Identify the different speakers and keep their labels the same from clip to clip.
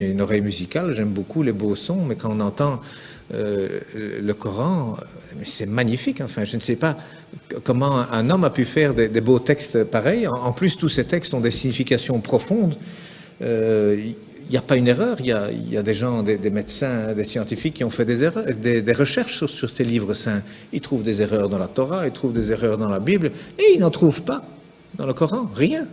Speaker 1: une oreille musicale, j'aime beaucoup les beaux sons, mais quand on entend le Coran, c'est magnifique. Enfin, je ne sais pas comment un homme a pu faire des beaux textes pareils. En plus, tous ces textes ont des significations profondes. Il n'y a pas une erreur. Il y a des gens, des médecins, des scientifiques qui ont fait des erreurs, des recherches sur ces livres saints. Ils trouvent des erreurs dans la Torah, ils trouvent des erreurs dans la Bible, et ils n'en trouvent pas dans le Coran. Rien.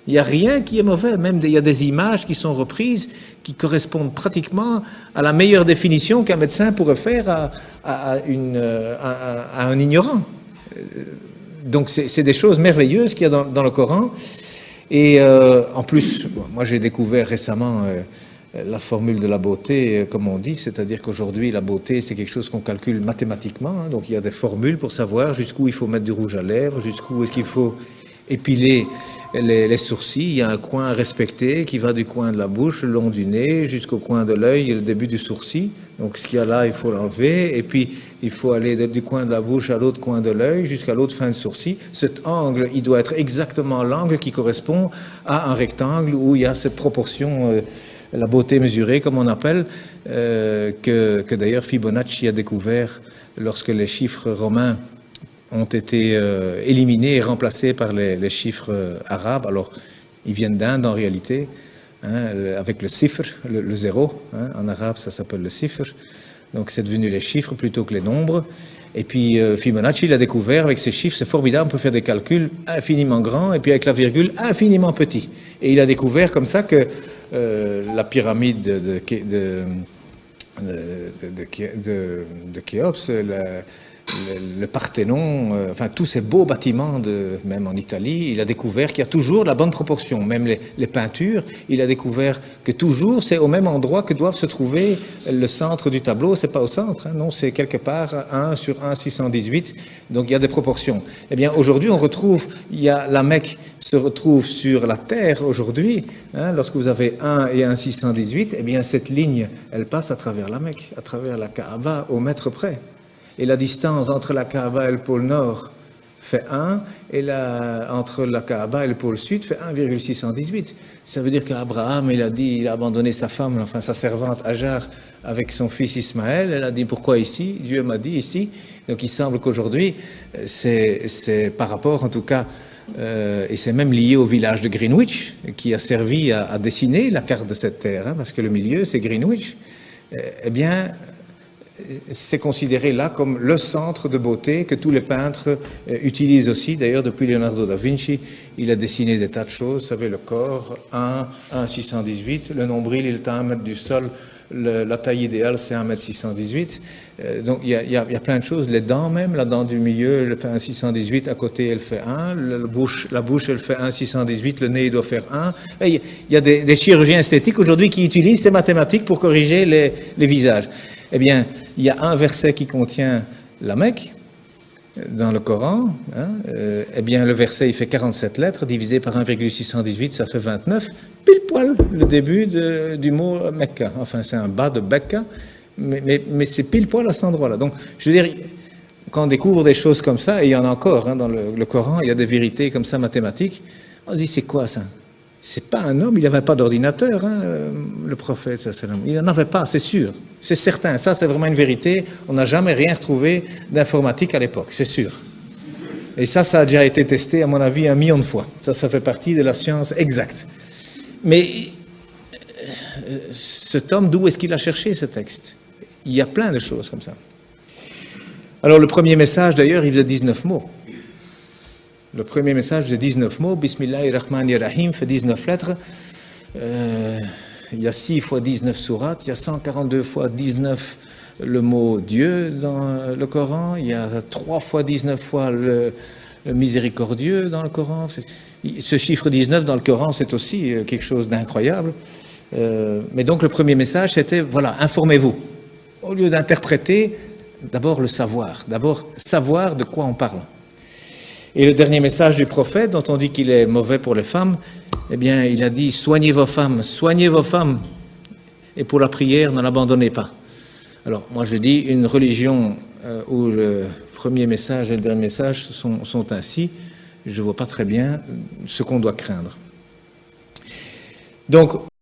Speaker 1: Il n'y a rien qui est mauvais, même il y a des images qui sont reprises, qui correspondent pratiquement à la meilleure définition qu'un médecin pourrait faire à un ignorant. Donc c'est des choses merveilleuses qu'il y a dans le Coran. Et en plus, moi j'ai découvert récemment la formule de la beauté, comme on dit, c'est-à-dire qu'aujourd'hui la beauté c'est quelque chose qu'on calcule mathématiquement, hein, donc il y a des formules pour savoir jusqu'où il faut mettre du rouge à lèvres, jusqu'où est-ce qu'il faut épiler les sourcils. Il y a un coin à respecter qui va du coin de la bouche, le long du nez, jusqu'au coin de l'œil et le début du sourcil. Donc ce qu'il y a là, il faut l'enlever. Et puis il faut aller du coin de la bouche à l'autre coin de l'œil, jusqu'à l'autre fin de sourcil. Cet angle, il doit être exactement l'angle qui correspond à un rectangle où il y a cette proportion, la beauté mesurée, comme on appelle, que d'ailleurs Fibonacci a découvert lorsque les chiffres romains ont été éliminés et remplacés par les chiffres arabes. Alors, ils viennent d'Inde en réalité, hein, avec le sifr, le zéro. Hein, en arabe, ça s'appelle le sifr. Donc, c'est devenu les chiffres plutôt que les nombres. Et puis, Fibonacci l'a découvert avec ces chiffres. C'est formidable, on peut faire des calculs infiniment grands et puis avec la virgule infiniment petit. Et il a découvert comme ça que la pyramide de Khéops, le Parthénon, enfin tous ces beaux bâtiments, même en Italie, il a découvert qu'il y a toujours la bonne proportion. Même les peintures, il a découvert que toujours c'est au même endroit que doivent se trouver le centre du tableau. C'est pas au centre, hein, non, c'est quelque part 1 sur 1 618. Donc il y a des proportions. Eh bien aujourd'hui on retrouve, la Mecque se retrouve sur la terre aujourd'hui. Hein, lorsque vous avez 1 et 1 618, eh bien cette ligne, elle passe à travers la Mecque, à travers la Kaaba au mètre près. Et la distance entre la Kaaba et le pôle Nord fait 1, et entre la Kaaba et le pôle Sud fait 1,618. Ça veut dire qu'Abraham, il a abandonné sa femme, enfin sa servante Hajar, avec son fils Ismaël. Elle a dit pourquoi ici? Dieu m'a dit ici. Donc il semble qu'aujourd'hui, c'est par rapport en tout cas, et c'est même lié au village de Greenwich, qui a servi à dessiner la carte de cette terre, hein, parce que le milieu c'est Greenwich. Eh bien, c'est considéré là comme le centre de beauté que tous les peintres utilisent aussi. D'ailleurs, depuis Leonardo da Vinci, il a dessiné des tas de choses. Vous savez, le corps, 1 618, le nombril, il est à 1 mètre du sol, la taille idéale, c'est 1 mètre 618. Donc, il y a plein de choses. Les dents même, la dent du milieu, elle fait 1 618, à côté, elle fait 1. La bouche, elle fait 1 618, le nez, il doit faire 1. Et il y a des chirurgiens esthétiques aujourd'hui qui utilisent ces mathématiques pour corriger les visages. Eh bien, il y a un verset qui contient la Mecque dans le Coran. Hein, eh bien, le verset, il fait 47 lettres, divisé par 1,618, ça fait 29. Pile poil le début du mot Mecca. Enfin, c'est un bas de Becca, mais c'est pile poil à cet endroit-là. Donc, je veux dire, quand on découvre des choses comme ça, et il y en a encore hein, dans le Coran, il y a des vérités comme ça mathématiques, on se dit, c'est quoi ça? C'est pas un homme, il n'avait pas d'ordinateur, hein, le prophète, il n'en avait pas, c'est sûr, c'est certain, ça c'est vraiment une vérité, on n'a jamais rien retrouvé d'informatique à l'époque, c'est sûr. Et ça a déjà été testé, à mon avis, 1 million de fois. Ça fait partie de la science exacte. Mais cet homme, d'où est-ce qu'il a cherché ce texte? Il y a plein de choses comme ça. Alors le premier message, d'ailleurs, il faisait 19 mots. Le premier message de 19 mots, Bismillahirrahmanirrahim, fait 19 lettres. Il y a 6 fois 19 sourates, il y a 142 fois 19 le mot Dieu dans le Coran, il y a 3 fois 19 fois le miséricordieux dans le Coran. Ce chiffre 19 dans le Coran, c'est aussi quelque chose d'incroyable. Mais donc le premier message, c'était, voilà, informez-vous. Au lieu d'interpréter, d'abord le savoir. D'abord savoir de quoi on parle. Et le dernier message du prophète, dont on dit qu'il est mauvais pour les femmes, eh bien, il a dit, soignez vos femmes, et pour la prière, ne l'abandonnez pas. Alors, moi je dis, une religion où le premier message et le dernier message sont ainsi, je ne vois pas très bien ce qu'on doit craindre. Donc,